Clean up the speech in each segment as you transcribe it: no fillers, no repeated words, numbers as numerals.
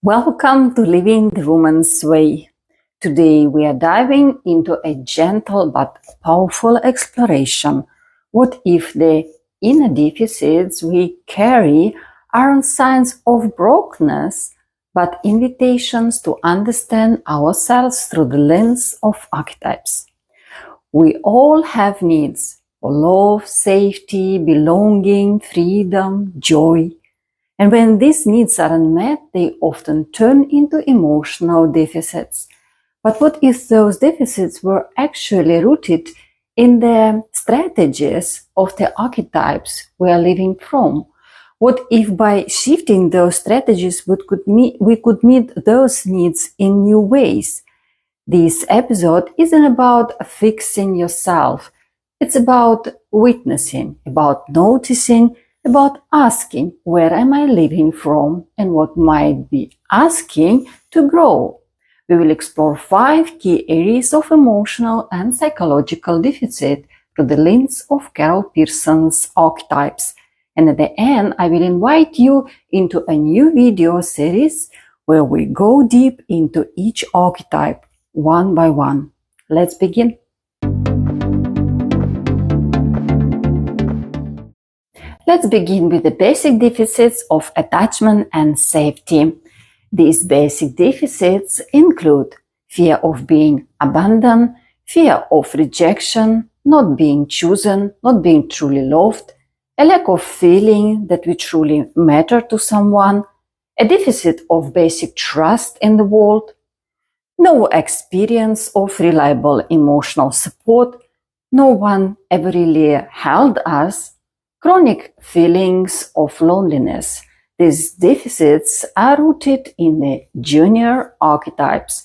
Welcome to Living the Woman's Way. Today we are diving into a gentle but powerful exploration. What if the inner deficits we carry aren't signs of brokenness, but invitations to understand ourselves through the lens of archetypes? We all have needs for love, safety, belonging, freedom, joy. And when these needs are unmet, they often turn into emotional deficits. But what if those deficits were actually rooted in the strategies of the archetypes we are living from? What if by shifting those strategies we could meet those needs in new ways? This episode isn't about fixing yourself. It's about witnessing, about noticing, about asking, where am I living from and what might be asking to grow. We will explore 5 key areas of emotional and psychological deficit through the lens of Carol Pearson's archetypes. And at the end, I will invite you into a new video series where we go deep into each archetype one by one. Let's begin. Let's begin with the basic deficits of attachment and safety. These basic deficits include fear of being abandoned, fear of rejection, not being chosen, not being truly loved, a lack of feeling that we truly matter to someone, a deficit of basic trust in the world, no experience of reliable emotional support, no one ever really held us, chronic feelings of loneliness. These deficits are rooted in the junior archetypes.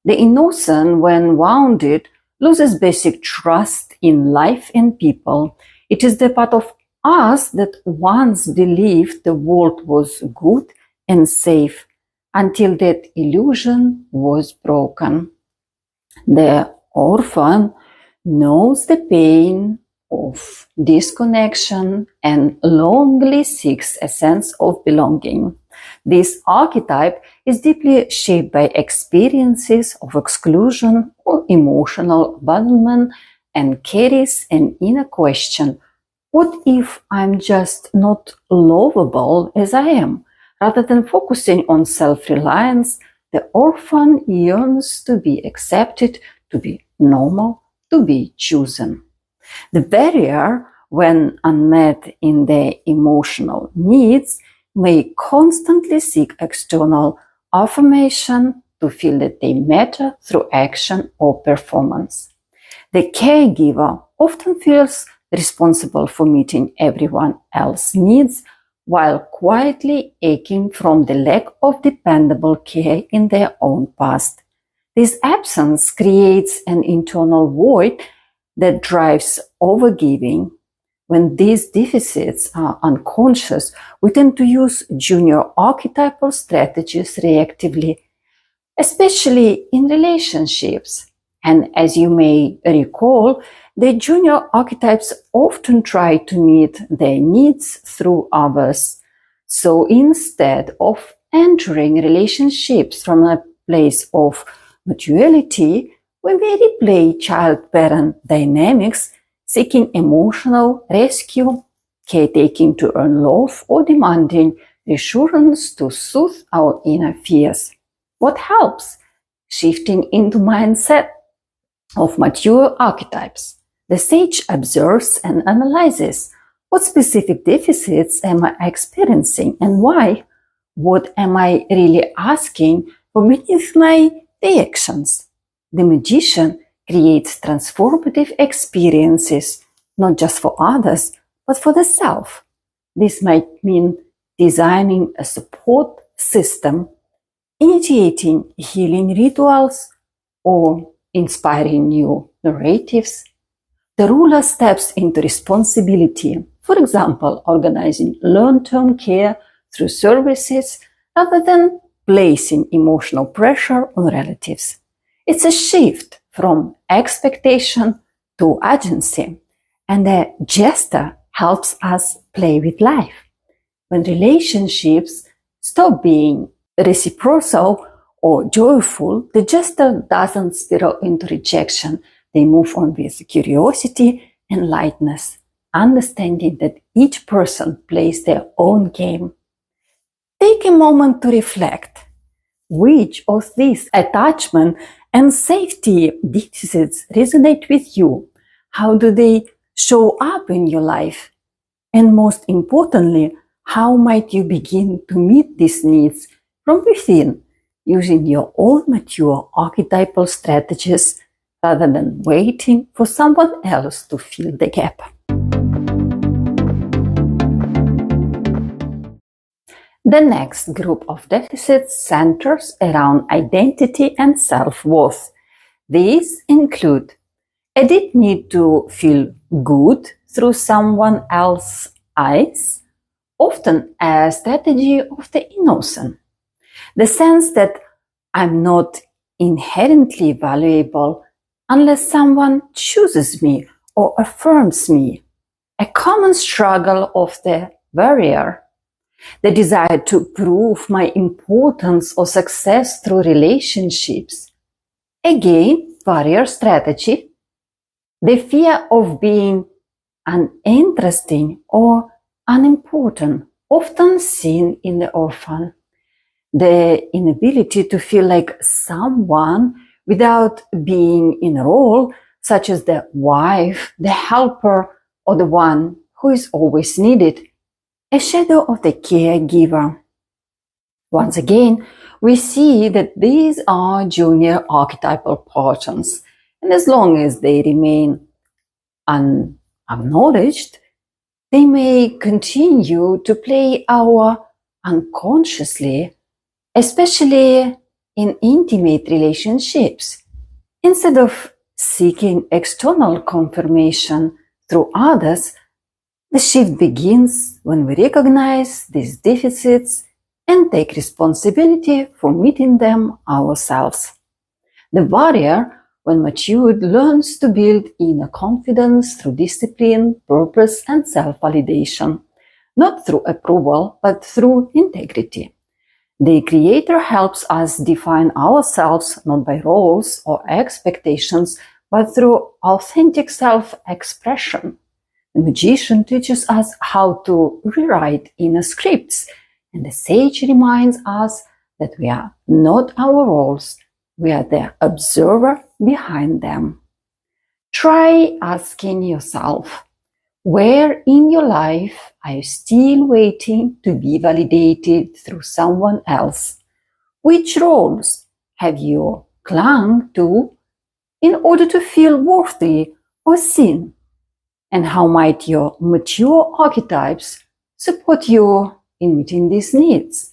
The innocent, when wounded, loses basic trust in life and people. It is the part of us that once believed the world was good and safe until that illusion was broken. The orphan knows the pain of disconnection and longingly seeks a sense of belonging. This archetype is deeply shaped by experiences of exclusion or emotional abandonment and carries an inner question: what if I'm just not lovable as I am? Rather than focusing on self-reliance, the orphan yearns to be accepted, to be normal, to be chosen. The barrier, when unmet in their emotional needs, may constantly seek external affirmation to feel that they matter through action or performance. The caregiver often feels responsible for meeting everyone else's needs while quietly aching from the lack of dependable care in their own past. This absence creates an internal void that drives overgiving. When these deficits are unconscious, we tend to use junior archetypal strategies reactively, especially in relationships. And as you may recall, the junior archetypes often try to meet their needs through others. So instead of entering relationships from a place of mutuality, we may replay child-parent dynamics, seeking emotional rescue, caretaking to earn love, or demanding reassurance to soothe our inner fears. What helps? Shifting into mindset of mature archetypes. The sage observes and analyzes: what specific deficits am I experiencing and why? What am I really asking for beneath my reactions? The magician creates transformative experiences, not just for others, but for the self. This might mean designing a support system, initiating healing rituals, or inspiring new narratives. The ruler steps into responsibility, for example, organizing long-term care through services rather than placing emotional pressure on relatives. It's a shift from expectation to agency, and the Jester helps us play with life. When relationships stop being reciprocal or joyful, the Jester doesn't spiral into rejection. They move on with curiosity and lightness, understanding that each person plays their own game. Take a moment to reflect. Which of these attachment and safety deficits resonate with you? How do they show up in your life? And most importantly, how might you begin to meet these needs from within, using your own mature archetypal strategies rather than waiting for someone else to fill the gap? The next group of deficits centers around identity and self-worth. These include a deep need to feel good through someone else's eyes, often a strategy of the innocent. The sense that I'm not inherently valuable unless someone chooses me or affirms me. A common struggle of the warrior. The desire to prove my importance or success through relationships. Again, warrior strategy. The fear of being uninteresting or unimportant, often seen in the orphan. The inability to feel like someone without being in a role, such as the wife, the helper, or the one who is always needed. A shadow of the caregiver. Once again, we see that these are junior archetypal patterns, and as long as they remain unacknowledged, they may continue to play out unconsciously, especially in intimate relationships. Instead of seeking external confirmation through others, the shift begins when we recognize these deficits and take responsibility for meeting them ourselves. The warrior, when matured, learns to build inner confidence through discipline, purpose, and self-validation, not through approval, but through integrity. The Creator helps us define ourselves not by roles or expectations, but through authentic self-expression. The magician teaches us how to rewrite inner scripts, and the sage reminds us that we are not our roles, we are the observer behind them. Try asking yourself, where in your life are you still waiting to be validated through someone else? Which roles have you clung to in order to feel worthy or seen? And how might your mature archetypes support you in meeting these needs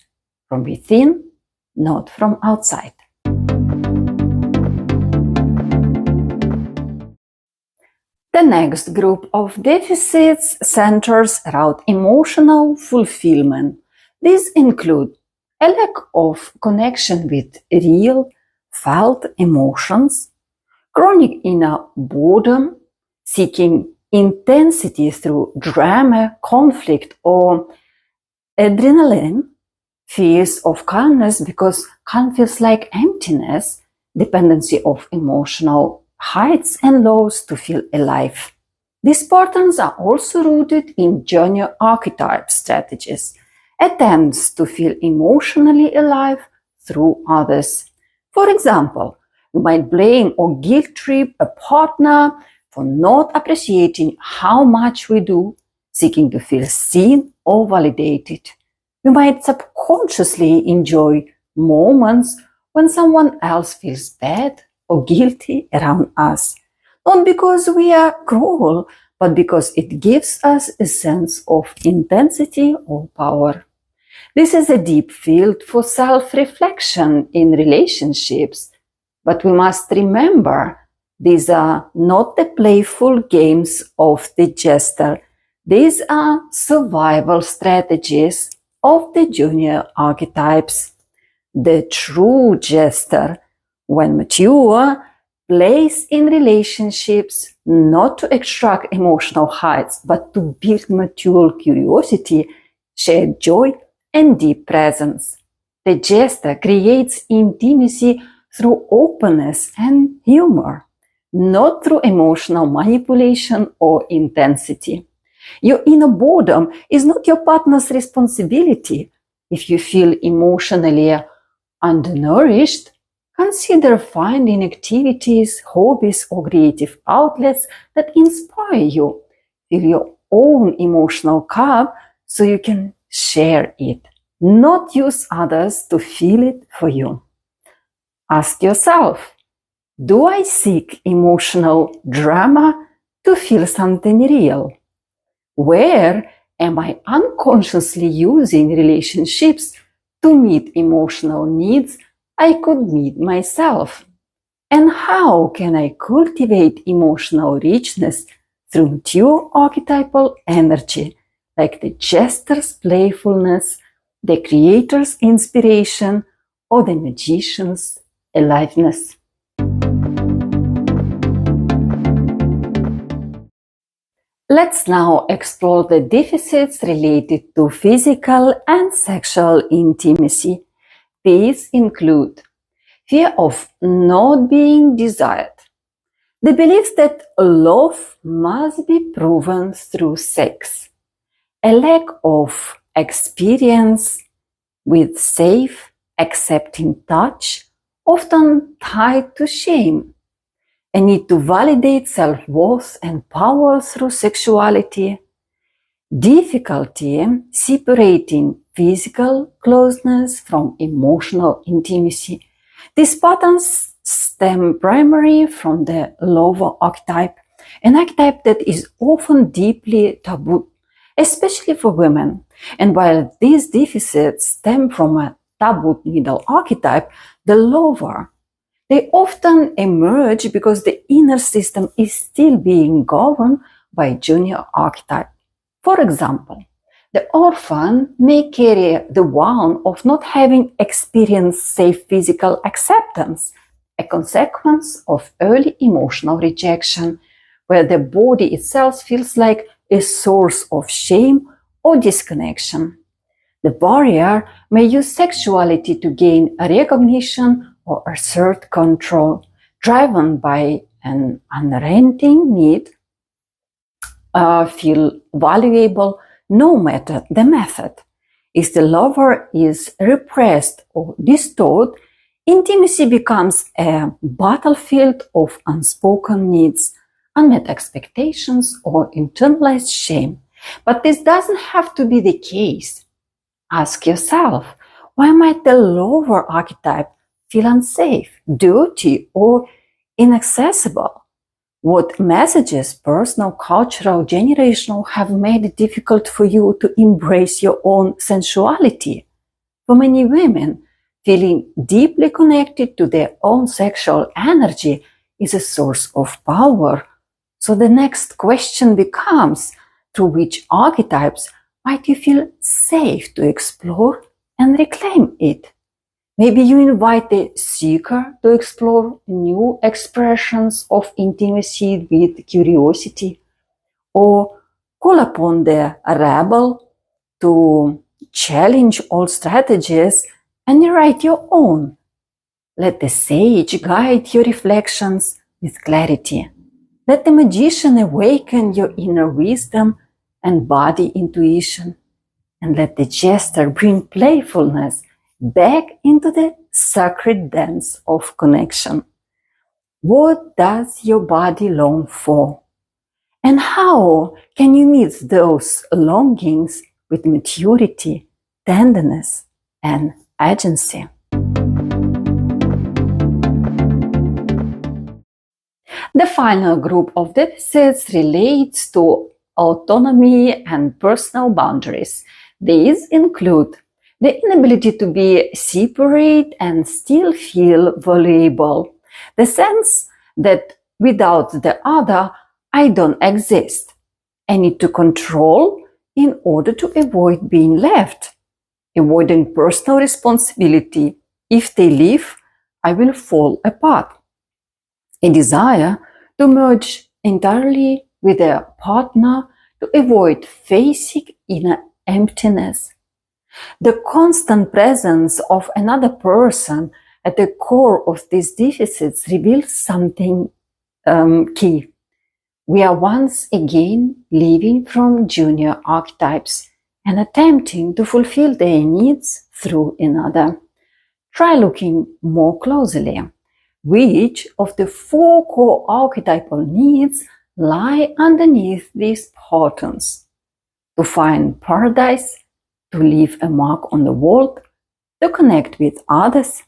from within, not from outside? The next group of deficits centers around emotional fulfillment. These include a lack of connection with real, felt emotions, chronic inner boredom, seeking intensity through drama, conflict, or adrenaline, fears of calmness because calm feels like emptiness, dependency of emotional heights and lows to feel alive. These patterns are also rooted in junior archetype strategies, attempts to feel emotionally alive through others. For example, you might blame or guilt trip a partner for not appreciating how much we do, seeking to feel seen or validated. We might subconsciously enjoy moments when someone else feels bad or guilty around us, not because we are cruel, but because it gives us a sense of intensity or power. This is a deep field for self-reflection in relationships, but we must remember these are not the playful games of the Jester. These are survival strategies of the junior archetypes. The true Jester, when mature, plays in relationships not to extract emotional heights, but to build mature curiosity, shared joy, and deep presence. The Jester creates intimacy through openness and humor, not through emotional manipulation or intensity. Your inner boredom is not your partner's responsibility. If you feel emotionally undernourished, consider finding activities, hobbies, or creative outlets that inspire you. Fill your own emotional cup so you can share it, not use others to fill it for you. Ask yourself, do I seek emotional drama to feel something real? Where am I unconsciously using relationships to meet emotional needs I could meet myself? And how can I cultivate emotional richness through mature archetypal energy, like the Jester's playfulness, the Creator's inspiration, or the Magician's aliveness? Let's now explore the deficits related to physical and sexual intimacy. These include fear of not being desired, the belief that love must be proven through sex, a lack of experience with safe, accepting touch, often tied to shame, a need to validate self-worth and power through sexuality, difficulty separating physical closeness from emotional intimacy. These patterns stem primarily from the lower archetype, an archetype that is often deeply taboo, especially for women. And while these deficits stem from a taboo middle archetype, the lower, they often emerge because the inner system is still being governed by junior archetype. For example, the orphan may carry the wound of not having experienced safe physical acceptance, a consequence of early emotional rejection, where the body itself feels like a source of shame or disconnection. The barrier may use sexuality to gain recognition or assert control, driven by an unrelenting need feel valuable no matter the method. If the lover is repressed or distorted, intimacy becomes a battlefield of unspoken needs, unmet expectations, or internalized shame. But this doesn't have to be the case. Ask yourself, why might the lower archetype feel unsafe, dirty, or inaccessible? What messages, personal, cultural, generational, have made it difficult for you to embrace your own sensuality? For many women, feeling deeply connected to their own sexual energy is a source of power. So the next question becomes, through which archetypes might you feel safe to explore and reclaim it? Maybe you invite the seeker to explore new expressions of intimacy with curiosity, or call upon the rebel to challenge old strategies and write your own. Let the sage guide your reflections with clarity. Let the magician awaken your inner wisdom and body intuition. And let the jester bring playfulness back into the sacred dance of connection. What does your body long for? And how can you meet those longings with maturity, tenderness, and agency? The final group of deficits relates to autonomy and personal boundaries. These include the inability to be separate and still feel valuable, the sense that without the other, I don't exist. I need to control in order to avoid being left, avoiding personal responsibility. If they leave, I will fall apart. A desire to merge entirely with a partner to avoid facing inner emptiness. The constant presence of another person at the core of these deficits reveals something key. We are once again living from junior archetypes and attempting to fulfill their needs through another. Try looking more closely. Which of the 4 core archetypal needs lie underneath these patterns? To find paradise, to leave a mark on the world, to connect with others,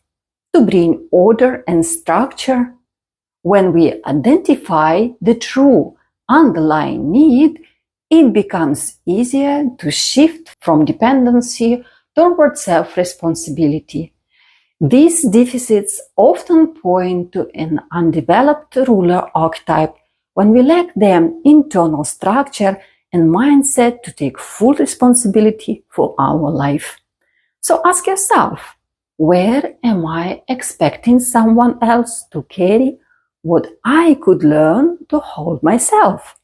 to bring order and structure. When we identify the true underlying need, it becomes easier to shift from dependency toward self-responsibility. These deficits often point to an undeveloped ruler archetype when we lack the internal structure and mindset to take full responsibility for our life. So ask yourself, where am I expecting someone else to carry what I could learn to hold myself?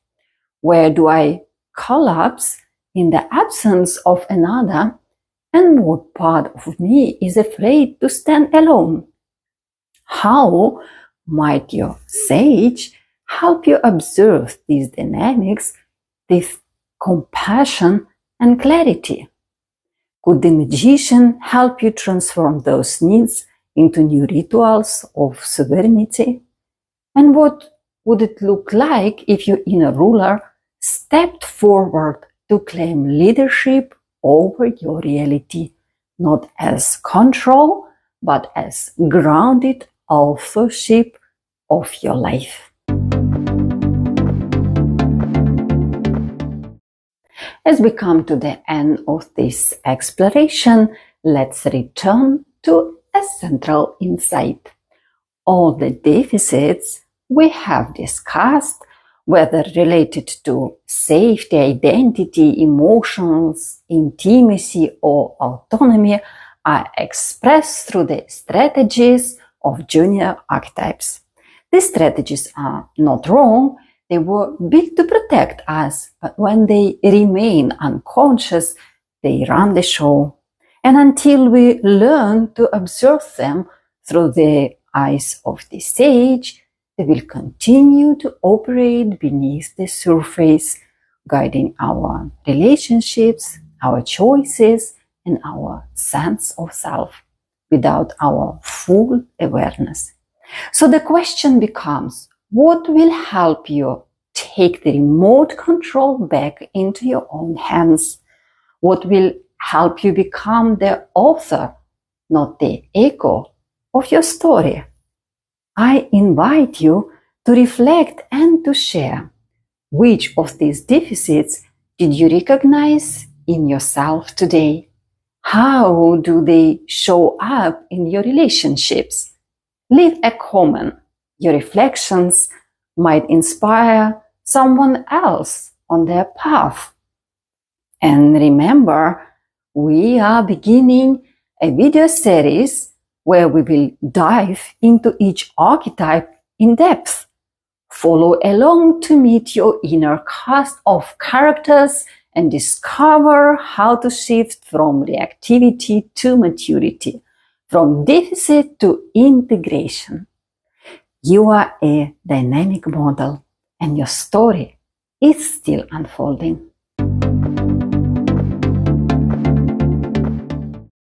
Where do I collapse in the absence of another? And what part of me is afraid to stand alone? How might your sage help you observe these dynamics with compassion and clarity? Could the magician help you transform those needs into new rituals of sovereignty? And what would it look like if your inner ruler stepped forward to claim leadership over your reality, not as control, but as grounded authorship of your life? As we come to the end of this exploration, let's return to a central insight. All the deficits we have discussed, whether related to safety, identity, emotions, intimacy, or autonomy, are expressed through the strategies of junior archetypes. These strategies are not wrong. They were built to protect us, but when they remain unconscious, they run the show. And until we learn to observe them through the eyes of the sage, they will continue to operate beneath the surface, guiding our relationships, our choices, and our sense of self without our full awareness. So the question becomes, what will help you take the remote control back into your own hands? What will help you become the author, not the echo of your story? I invite you to reflect and to share. Which of these deficits did you recognize in yourself today? How do they show up in your relationships? Leave a comment. Your reflections might inspire someone else on their path. And remember, we are beginning a video series where we will dive into each archetype in depth. Follow along to meet your inner cast of characters and discover how to shift from reactivity to maturity, from deficit to integration. You are a dynamic model, and your story is still unfolding.